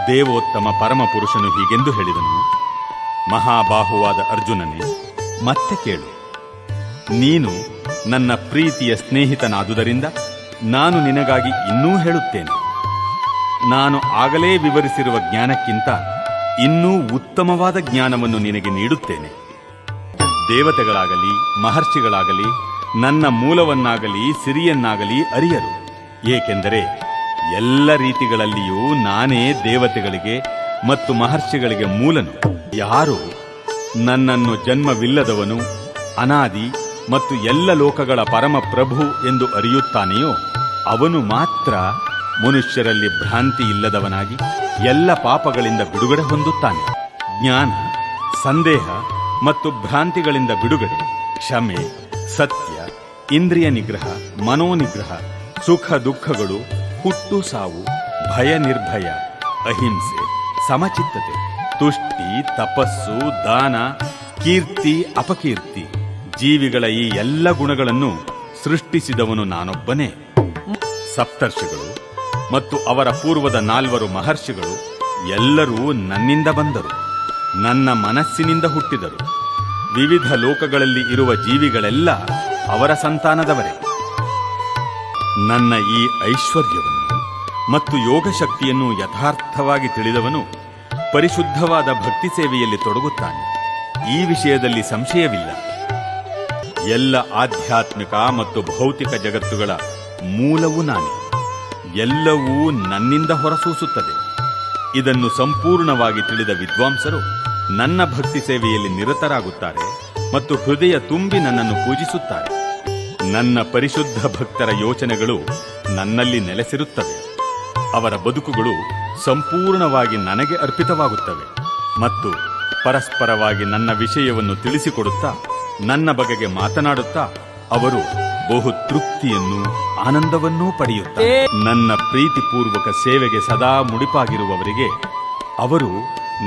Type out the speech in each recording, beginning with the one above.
ದೇವೋತ್ತಮ ಪರಮಪುರುಷನು ಹೀಗೆಂದು ಹೇಳಿದನು: ಮಹಾಬಾಹುವಾದ ಅರ್ಜುನನೇ, ಮತ್ತೆ ಕೇಳು. ನೀನು ನನ್ನ ಪ್ರೀತಿಯ ಸ್ನೇಹಿತನಾದುದರಿಂದ ನಾನು ನಿನಗಾಗಿ ಇನ್ನೂ ಹೇಳುತ್ತೇನೆ. ನಾನು ಆಗಲೇ ವಿವರಿಸಿರುವ ಜ್ಞಾನಕ್ಕಿಂತ ಇನ್ನೂ ಉತ್ತಮವಾದ ಜ್ಞಾನವನ್ನು ನಿನಗೆ ನೀಡುತ್ತೇನೆ. ದೇವತೆಗಳಾಗಲಿ ಮಹರ್ಷಿಗಳಾಗಲಿ ನನ್ನ ಮೂಲವನ್ನಾಗಲಿ ಸಿರಿಯನ್ನಾಗಲಿ ಅರಿಯರು. ಏಕೆಂದರೆ ಎಲ್ಲ ರೀತಿಗಳಲ್ಲಿಯೂ ನಾನೇ ದೇವತೆಗಳಿಗೆ ಮತ್ತು ಮಹರ್ಷಿಗಳಿಗೆ ಮೂಲನು. ಯಾರು ನನ್ನನ್ನು ಜನ್ಮವಿಲ್ಲದವನು, ಅನಾದಿ ಮತ್ತು ಎಲ್ಲ ಲೋಕಗಳ ಪರಮ ಪ್ರಭು ಎಂದು ಅರಿಯುತ್ತಾನೆಯೋ ಅವನು ಮಾತ್ರ ಮನುಷ್ಯರಲ್ಲಿ ಭ್ರಾಂತಿ ಇಲ್ಲದವನಾಗಿ ಎಲ್ಲ ಪಾಪಗಳಿಂದ ಬಿಡುಗಡೆ ಹೊಂದುತ್ತಾನೆ. ಜ್ಞಾನ, ಸಂದೇಹ ಮತ್ತು ಭ್ರಾಂತಿಗಳಿಂದ ಬಿಡುಗಡೆ, ಕ್ಷಮೆ, ಸತ್ಯ, ಇಂದ್ರಿಯ ನಿಗ್ರಹ, ಮನೋನಿಗ್ರಹ, ಸುಖ ದುಃಖಗಳು, ಹುಟ್ಟು ಸಾವು, ಭಯ ನಿರ್ಭಯ, ಅಹಿಂಸೆ, ಸಮಚಿತ್ತತೆ, ತುಷ್ಟಿ, ತಪಸ್ಸು, ದಾನ, ಕೀರ್ತಿ, ಅಪಕೀರ್ತಿ, ಜೀವಿಗಳ ಈ ಎಲ್ಲ ಗುಣಗಳನ್ನು ಸೃಷ್ಟಿಸಿದವನು ನಾನೊಬ್ಬನೇ. ಸಪ್ತರ್ಷಿಗಳು ಮತ್ತು ಅವರ ಪೂರ್ವದ 4 ಮಹರ್ಷಿಗಳು ಎಲ್ಲರೂ ನನ್ನಿಂದ ಬಂದರು, ನನ್ನ ಮನಸ್ಸಿನಿಂದ ಹುಟ್ಟಿದರು. ವಿವಿಧ ಲೋಕಗಳಲ್ಲಿ ಇರುವ ಜೀವಿಗಳೆಲ್ಲ ಅವರ ಸಂತಾನದವರೇ. ನನ್ನ ಈ ಐಶ್ವರ್ಯವನ್ನು ಮತ್ತು ಯೋಗಶಕ್ತಿಯನ್ನು ಯಥಾರ್ಥವಾಗಿ ತಿಳಿದವನು ಪರಿಶುದ್ಧವಾದ ಭಕ್ತಿ ಸೇವೆಯಲ್ಲಿ ತೊಡಗುತ್ತಾನೆ. ಈ ವಿಷಯದಲ್ಲಿ ಸಂಶಯವಿಲ್ಲ. ಎಲ್ಲ ಆಧ್ಯಾತ್ಮಿಕ ಮತ್ತು ಭೌತಿಕ ಜಗತ್ತುಗಳ ಮೂಲವೂ ನಾನೇ. ಎಲ್ಲವೂ ನನ್ನಿಂದ ಹೊರಸೂಸುತ್ತದೆ. ಇದನ್ನು ಸಂಪೂರ್ಣವಾಗಿ ತಿಳಿದ ವಿದ್ವಾಂಸರು ನನ್ನ ಭಕ್ತಿ ಸೇವೆಯಲ್ಲಿ ನಿರತರಾಗುತ್ತಾರೆ ಮತ್ತು ಹೃದಯ ತುಂಬಿ ನನ್ನನ್ನು ಪೂಜಿಸುತ್ತಾರೆ. ನನ್ನ ಪರಿಶುದ್ಧ ಭಕ್ತರ ಯೋಚನೆಗಳು ನನ್ನಲ್ಲಿ ನೆಲೆಸಿರುತ್ತವೆ. ಅವರ ಬದುಕುಗಳು ಸಂಪೂರ್ಣವಾಗಿ ನನಗೆ ಅರ್ಪಿತವಾಗುತ್ತವೆ ಮತ್ತು ಪರಸ್ಪರವಾಗಿ ನನ್ನ ವಿಷಯವನ್ನು ತಿಳಿಸಿಕೊಡುತ್ತಾ ನನ್ನ ಬಗೆಗೆ ಮಾತನಾಡುತ್ತಾ ಅವರು ಬಹು ತೃಪ್ತಿಯನ್ನು ಆನಂದವನ್ನೂ ಪಡೆಯುತ್ತಾರೆ. ನನ್ನ ಪ್ರೀತಿಪೂರ್ವಕ ಸೇವೆಗೆ ಸದಾ ಮುಡಿಪಾಗಿರುವವರಿಗೆ ಅವರು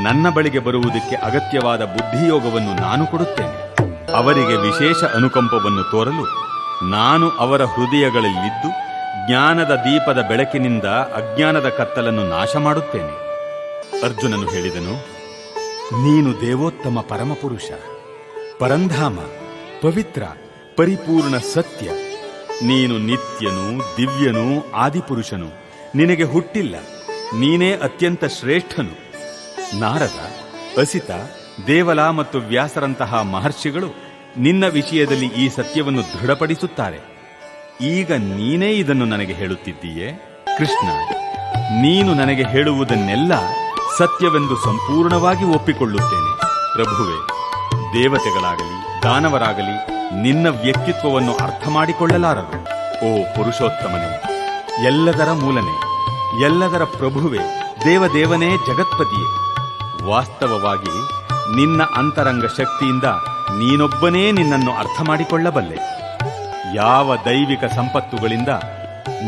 ನನ್ನ ಬಳಿಗೆ ಬರುವುದಕ್ಕೆ ಅಗತ್ಯವಾದ ಬುದ್ಧಿಯೋಗವನ್ನು ನಾನು ಕೊಡುತ್ತೇನೆ. ಅವರಿಗೆ ವಿಶೇಷ ಅನುಕಂಪವನ್ನು ತೋರಲು ನಾನು ಅವರ ಹೃದಯಗಳಲ್ಲಿದ್ದು ಜ್ಞಾನದ ದೀಪದ ಬೆಳಕಿನಿಂದ ಅಜ್ಞಾನದ ಕತ್ತಲನ್ನು ನಾಶ ಮಾಡುತ್ತೇನೆ. ಅರ್ಜುನನು ಹೇಳಿದನು: ನೀನು ದೇವೋತ್ತಮ ಪರಮಪುರುಷ, ಪರಂಧಾಮ, ಪವಿತ್ರ, ಪರಿಪೂರ್ಣ ಸತ್ಯ. ನೀನು ನಿತ್ಯನು, ದಿವ್ಯನು, ಆದಿಪುರುಷನು. ನಿನಗೆ ಹುಟ್ಟಿಲ್ಲ. ನೀನೇ ಅತ್ಯಂತ ಶ್ರೇಷ್ಠನು. ನಾರದ, ಅಸಿತ, ದೇವಲ ಮತ್ತು ವ್ಯಾಸರಂತಹ ಮಹರ್ಷಿಗಳು ನಿನ್ನ ವಿಷಯದಲ್ಲಿ ಈ ಸತ್ಯವನ್ನು ದೃಢಪಡಿಸುತ್ತಾರೆ. ಈಗ ನೀನೇ ಇದನ್ನು ನನಗೆ ಹೇಳುತ್ತಿದ್ದೀಯೇ? ಕೃಷ್ಣ, ನೀನು ನನಗೆ ಹೇಳುವುದನ್ನೆಲ್ಲ ಸತ್ಯವೆಂದು ಸಂಪೂರ್ಣವಾಗಿ ಒಪ್ಪಿಕೊಳ್ಳುತ್ತೇನೆ. ಪ್ರಭುವೇ, ದೇವತೆಗಳಾಗಲಿ ದಾನವರಾಗಲಿ ನಿನ್ನ ವ್ಯಕ್ತಿತ್ವವನ್ನು ಅರ್ಥ ಮಾಡಿಕೊಳ್ಳಲಾರರು. ಓ ಪುರುಷೋತ್ತಮನೇ, ಎಲ್ಲದರ ಮೂಲನೇ, ಎಲ್ಲದರ ಪ್ರಭುವೇ, ದೇವದೇವನೇ, ಜಗತ್ಪತಿಯೇ, ವಾಸ್ತವವಾಗಿ ನಿನ್ನ ಅಂತರಂಗ ಶಕ್ತಿಯಿಂದ ನೀನೊಬ್ಬನೇ ನಿನ್ನನ್ನು ಅರ್ಥ ಮಾಡಿಕೊಳ್ಳಬಲ್ಲೆ. ಯಾವ ದೈವಿಕ ಸಂಪತ್ತುಗಳಿಂದ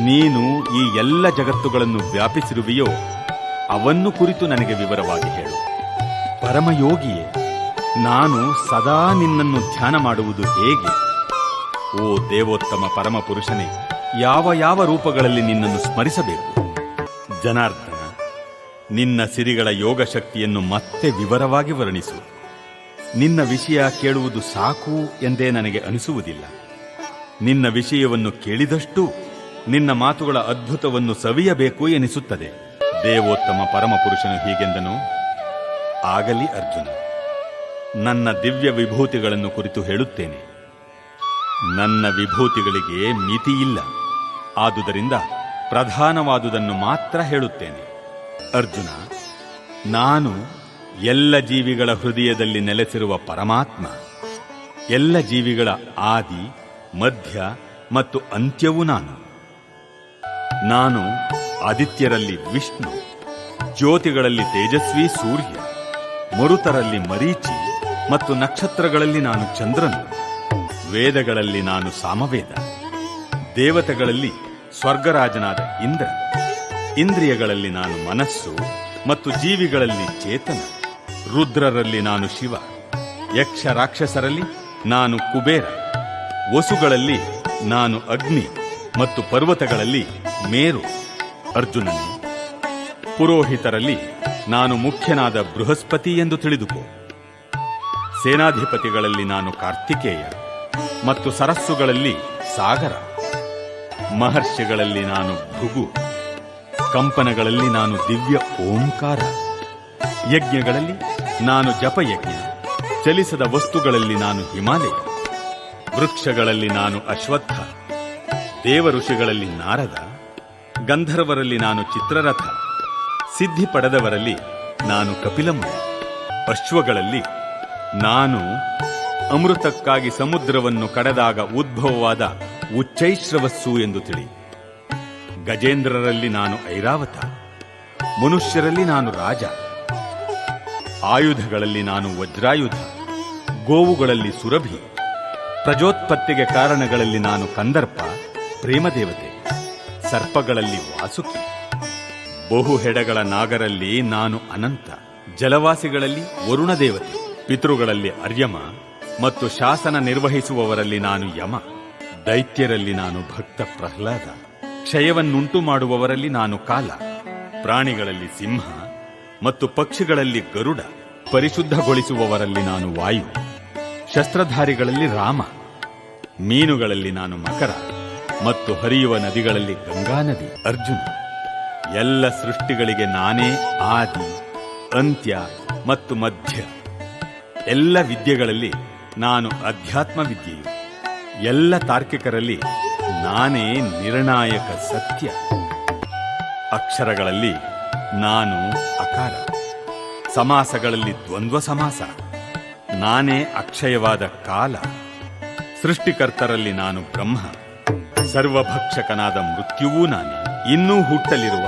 ನೀನು ಈ ಎಲ್ಲ ಜಗತ್ತುಗಳನ್ನು ವ್ಯಾಪಿಸಿರುವೆಯೋ ಅವನ್ನು ಕುರಿತು ನನಗೆ ವಿವರವಾಗಿ ಹೇಳು. ಪರಮಯೋಗಿಯೇ, ನಾನು ಸದಾ ನಿನ್ನನ್ನು ಧ್ಯಾನ ಮಾಡುವುದು ಹೇಗೆ? ಓ ದೇವೋತ್ತಮ ಪರಮಪುರುಷನೇ, ಯಾವ ಯಾವ ರೂಪಗಳಲ್ಲಿ ನಿನ್ನನ್ನು ಸ್ಮರಿಸಬೇಕು? ಜನಾರ್ದನ, ನಿನ್ನ ಸಿರಿಗಳ ಯೋಗ ಶಕ್ತಿಯನ್ನು ಮತ್ತೆ ವಿವರವಾಗಿ ವರ್ಣಿಸು. ನಿನ್ನ ವಿಷಯ ಕೇಳುವುದು ಸಾಕು ಎಂದೇ ನನಗೆ ಅನಿಸುವುದಿಲ್ಲ. ನಿನ್ನ ವಿಷಯವನ್ನು ಕೇಳಿದಷ್ಟು ನಿನ್ನ ಮಾತುಗಳ ಅದ್ಭುತವನ್ನು ಸವಿಯಬೇಕು ಎನಿಸುತ್ತದೆ. ದೇವೋತ್ತಮ ಪರಮಪುರುಷನು ಹೀಗೆಂದನು: ಆಗಲಿ ಅರ್ಜುನ, ನನ್ನ ದಿವ್ಯ ವಿಭೂತಿಗಳನ್ನು ಕುರಿತು ಹೇಳುತ್ತೇನೆ. ನನ್ನ ವಿಭೂತಿಗಳಿಗೆ ಮಿತಿಯಿಲ್ಲ. ಆದುದರಿಂದ ಪ್ರಧಾನವಾದುದನ್ನು ಮಾತ್ರ ಹೇಳುತ್ತೇನೆ. ಅರ್ಜುನ, ನಾನು ಎಲ್ಲ ಜೀವಿಗಳ ಹೃದಯದಲ್ಲಿ ನೆಲೆಸಿರುವ ಪರಮಾತ್ಮ. ಎಲ್ಲ ಜೀವಿಗಳ ಆದಿ, ಮಧ್ಯ ಮತ್ತು ಅಂತ್ಯವೂ ನಾನು. ಆದಿತ್ಯರಲ್ಲಿ ವಿಷ್ಣು, ಜ್ಯೋತಿಗಳಲ್ಲಿ ತೇಜಸ್ವಿ ಸೂರ್ಯ, ಮರುತರಲ್ಲಿ ಮರೀಚಿ ಮತ್ತು ನಕ್ಷತ್ರಗಳಲ್ಲಿ ನಾನು ಚಂದ್ರನು. ವೇದಗಳಲ್ಲಿ ನಾನು ಸಾಮವೇದ, ದೇವತೆಗಳಲ್ಲಿ ಸ್ವರ್ಗರಾಜನಾದ ಇಂದ್ರ, ಇಂದ್ರಿಯಗಳಲ್ಲಿ ನಾನು ಮನಸ್ಸು ಮತ್ತು ಜೀವಿಗಳಲ್ಲಿ ಚೇತನ. ರುದ್ರರಲ್ಲಿ ನಾನು ಶಿವ, ಯಕ್ಷ ರಾಕ್ಷಸರಲ್ಲಿ ನಾನು ಕುಬೇರ, ವಸುಗಳಲ್ಲಿ ನಾನು ಅಗ್ನಿ ಮತ್ತು ಪರ್ವತಗಳಲ್ಲಿ ಮೇರು. ಅರ್ಜುನನೇ, ಪುರೋಹಿತರಲ್ಲಿ ನಾನು ಮುಖ್ಯನಾದ ಬೃಹಸ್ಪತಿ ಎಂದು ತಿಳಿದುಕೋ. ಸೇನಾಧಿಪತಿಗಳಲ್ಲಿ ನಾನು ಕಾರ್ತಿಕೇಯ ಮತ್ತು ಸರಸ್ಸುಗಳಲ್ಲಿ ಸಾಗರ. ಮಹರ್ಷಿಗಳಲ್ಲಿ ನಾನು ಭೃಗು, ಕಂಪನಗಳಲ್ಲಿ ನಾನು ದಿವ್ಯ ಓಂಕಾರ. ಯಜ್ಞಗಳಲ್ಲಿ ನಾನು ಜಪಯಜ್ಞ, ಚಲಿಸದ ವಸ್ತುಗಳಲ್ಲಿ ನಾನು ಹಿಮಾಲಯ. ವೃಕ್ಷಗಳಲ್ಲಿ ನಾನು ಅಶ್ವತ್ಥ, ದೇವ ಋಷಿಗಳಲ್ಲಿ ನಾರದ, ಗಂಧರ್ವರಲ್ಲಿ ನಾನು ಚಿತ್ರರಥ, ಸಿದ್ಧಿ ಪಡೆದವರಲ್ಲಿ ನಾನು ಕಪಿಲಮುನಿ. ಅಶ್ವಗಳಲ್ಲಿ ನಾನು ಅಮೃತಕ್ಕಾಗಿ ಸಮುದ್ರವನ್ನು ಕಡೆದಾಗ ಉದ್ಭವವಾದ ಉಚ್ಚೈಶ್ರವಸ್ಸು ಎಂದು ತಿಳಿ. ಗಜೇಂದ್ರರಲ್ಲಿ ನಾನು ಐರಾವತ, ಮನುಷ್ಯರಲ್ಲಿ ನಾನು ರಾಜ. ಆಯುಧಗಳಲ್ಲಿ ನಾನು ವಜ್ರಾಯುಧ, ಗೋವುಗಳಲ್ಲಿ ಸುರಭಿ. ಪ್ರಜೋತ್ಪತ್ತಿಗೆ ಕಾರಣಗಳಲ್ಲಿ ನಾನು ಕಂದರ್ಪ, ಪ್ರೇಮದೇವತೆ. ಸರ್ಪಗಳಲ್ಲಿ ವಾಸುಕಿ, ಬಹುಹೆಡೆಗಳ ನಾಗರಲ್ಲಿ ನಾನು ಅನಂತ. ಜಲವಾಸಿಗಳಲ್ಲಿ ವರುಣದೇವತೆ, ಪಿತೃಗಳಲ್ಲಿ ಅರ್ಯಮ ಮತ್ತು ಶಾಸನ ನಿರ್ವಹಿಸುವವರಲ್ಲಿ ನಾನು ಯಮ. ದೈತ್ಯರಲ್ಲಿ ನಾನು ಭಕ್ತ ಪ್ರಹ್ಲಾದ, ಕ್ಷಯವನ್ನುಂಟು ಮಾಡುವವರಲ್ಲಿ ನಾನು ಕಾಲ. ಪ್ರಾಣಿಗಳಲ್ಲಿ ಸಿಂಹ ಮತ್ತು ಪಕ್ಷಿಗಳಲ್ಲಿ ಗರುಡ, ಪರಿಶುದ್ಧಗೊಳಿಸುವವರಲ್ಲಿ ನಾನು ವಾಯು. ಶಸ್ತ್ರಧಾರಿಗಳಲ್ಲಿ ರಾಮ, ಮೀನುಗಳಲ್ಲಿ ನಾನು ಮಕರ ಮತ್ತು ಹರಿಯುವ ನದಿಗಳಲ್ಲಿ ಗಂಗಾ ನದಿ. ಅರ್ಜುನ, ಎಲ್ಲ ಸೃಷ್ಟಿಗಳಿಗೆ ನಾನೇ ಆದಿ, ಅಂತ್ಯ ಮತ್ತು ಮಧ್ಯ. ಎಲ್ಲ ವಿದ್ಯೆಗಳಲ್ಲಿ ನಾನು ಅಧ್ಯಾತ್ಮ ವಿದ್ಯೆಯು. ಎಲ್ಲ ತಾರ್ಕಿಕರಲ್ಲಿ ನಾನೇ ನಿರ್ಣಾಯಕ ಸತ್ಯ. ಅಕ್ಷರಗಳಲ್ಲಿ ನಾನು ಅಕಾರ, ಸಮಾಸಗಳಲ್ಲಿ ದ್ವಂದ್ವ ಸಮಾಸ. ನಾನೇ ಅಕ್ಷಯವಾದ ಕಾಲ. ಸೃಷ್ಟಿಕರ್ತರಲ್ಲಿ ನಾನು ಬ್ರಹ್ಮ, ಸರ್ವಭಕ್ಷಕನಾದ ಮೃತ್ಯುವೂ ನಾನೇ. ಇನ್ನೂ ಹುಟ್ಟಲಿರುವ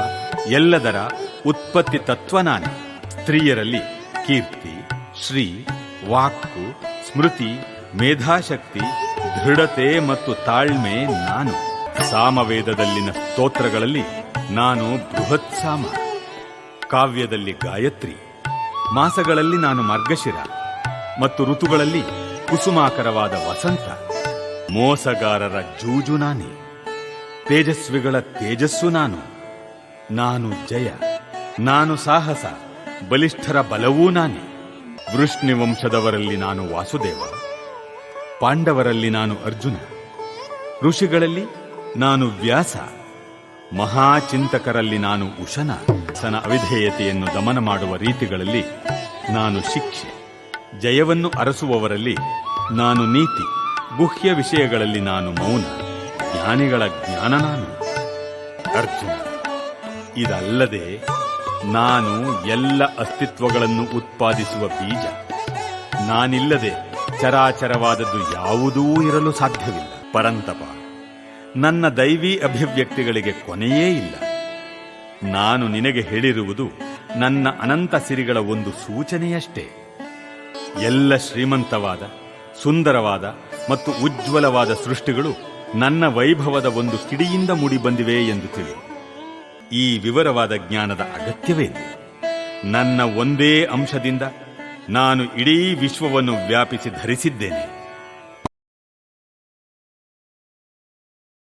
ಎಲ್ಲದರ ಉತ್ಪತ್ತಿ ತತ್ವ ನಾನೇ. ಸ್ತ್ರೀಯರಲ್ಲಿ ಕೀರ್ತಿ, ಶ್ರೀ, ವಾಕ್ಕು, ಸ್ಮೃತಿ, ಮೇಧಾಶಕ್ತಿ, ದೃಢತೆ ಮತ್ತು ತಾಳ್ಮೆ ನಾನು. ಸಾಮವೇದದಲ್ಲಿನ ಸ್ತೋತ್ರಗಳಲ್ಲಿ ನಾನು ಬೃಹತ್ ಸಾಮ, ಕಾವ್ಯದಲ್ಲಿ ಗಾಯತ್ರಿ. ಮಾಸಗಳಲ್ಲಿ ನಾನು ಮಾರ್ಗಶಿರ ಮತ್ತು ಋತುಗಳಲ್ಲಿ ಕುಸುಮಾಕರವಾದ ವಸಂತ. ಮೋಸಗಾರರ ಜೂಜು ನಾನೇ, ತೇಜಸ್ವಿಗಳ ತೇಜಸ್ಸು ನಾನು. ನಾನು ಜಯ, ನಾನು ಸಾಹಸ, ಬಲಿಷ್ಠರ ಬಲವೂ ನಾನೇ. ವೃಷ್ಣಿವಂಶದವರಲ್ಲಿ ನಾನು ವಾಸುದೇವ, ಪಾಂಡವರಲ್ಲಿ ನಾನು ಅರ್ಜುನ. ಋಷಿಗಳಲ್ಲಿ ನಾನು ವ್ಯಾಸ, ಮಹಾಚಿಂತಕರಲ್ಲಿ ನಾನು ಉಶನ. ಅವಿಧೇಯತೆಯನ್ನು ದಮನ ಮಾಡುವ ರೀತಿಗಳಲ್ಲಿ ನಾನು ಶಿಕ್ಷೆ, ಜಯವನ್ನು ಅರಸುವವರಲ್ಲಿ ನಾನು ನೀತಿ. ಗುಹ್ಯ ವಿಷಯಗಳಲ್ಲಿ ನಾನು ಮೌನ, ಜ್ಞಾನಿಗಳ ಜ್ಞಾನ ನಾನು. ಅರ್ಜುನ, ಇದಲ್ಲದೆ ನಾನು ಎಲ್ಲ ಅಸ್ತಿತ್ವಗಳನ್ನು ಉತ್ಪಾದಿಸುವ ಬೀಜ. ನಾನಿಲ್ಲದೆ ಚರಾಚರವಾದದ್ದು ಯಾವುದೂ ಇರಲು ಸಾಧ್ಯವಿಲ್ಲ. ಪರಂತಪ, ನನ್ನ ದೈವೀ ಅಭಿವ್ಯಕ್ತಿಗಳಿಗೆ ಕೊನೆಯೇ ಇಲ್ಲ. ನಾನು ನಿನಗೆ ಹೇಳಿರುವುದು ನನ್ನ ಅನಂತ ಸಿರಿಗಳ ಒಂದು ಸೂಚನೆಯಷ್ಟೇ. ಎಲ್ಲ ಶ್ರೀಮಂತವಾದ, ಸುಂದರವಾದ ಮತ್ತು ಉಜ್ವಲವಾದ ಸೃಷ್ಟಿಗಳು ನನ್ನ ವೈಭವದ ಒಂದು ಕಿಡಿಯಿಂದ ಮೂಡಿಬಂದಿವೆ ಎಂದು ತಿಳಿ. ಈ ವಿವರವಾದ ಜ್ಞಾನದ ಅಗತ್ಯವೇನು? ನನ್ನ ಒಂದೇ ಅಂಶದಿಂದ ನಾನು ಇಡೀ ವಿಶ್ವವನ್ನು ವ್ಯಾಪಿಸಿ ಧರಿಸಿದ್ದೇನೆ.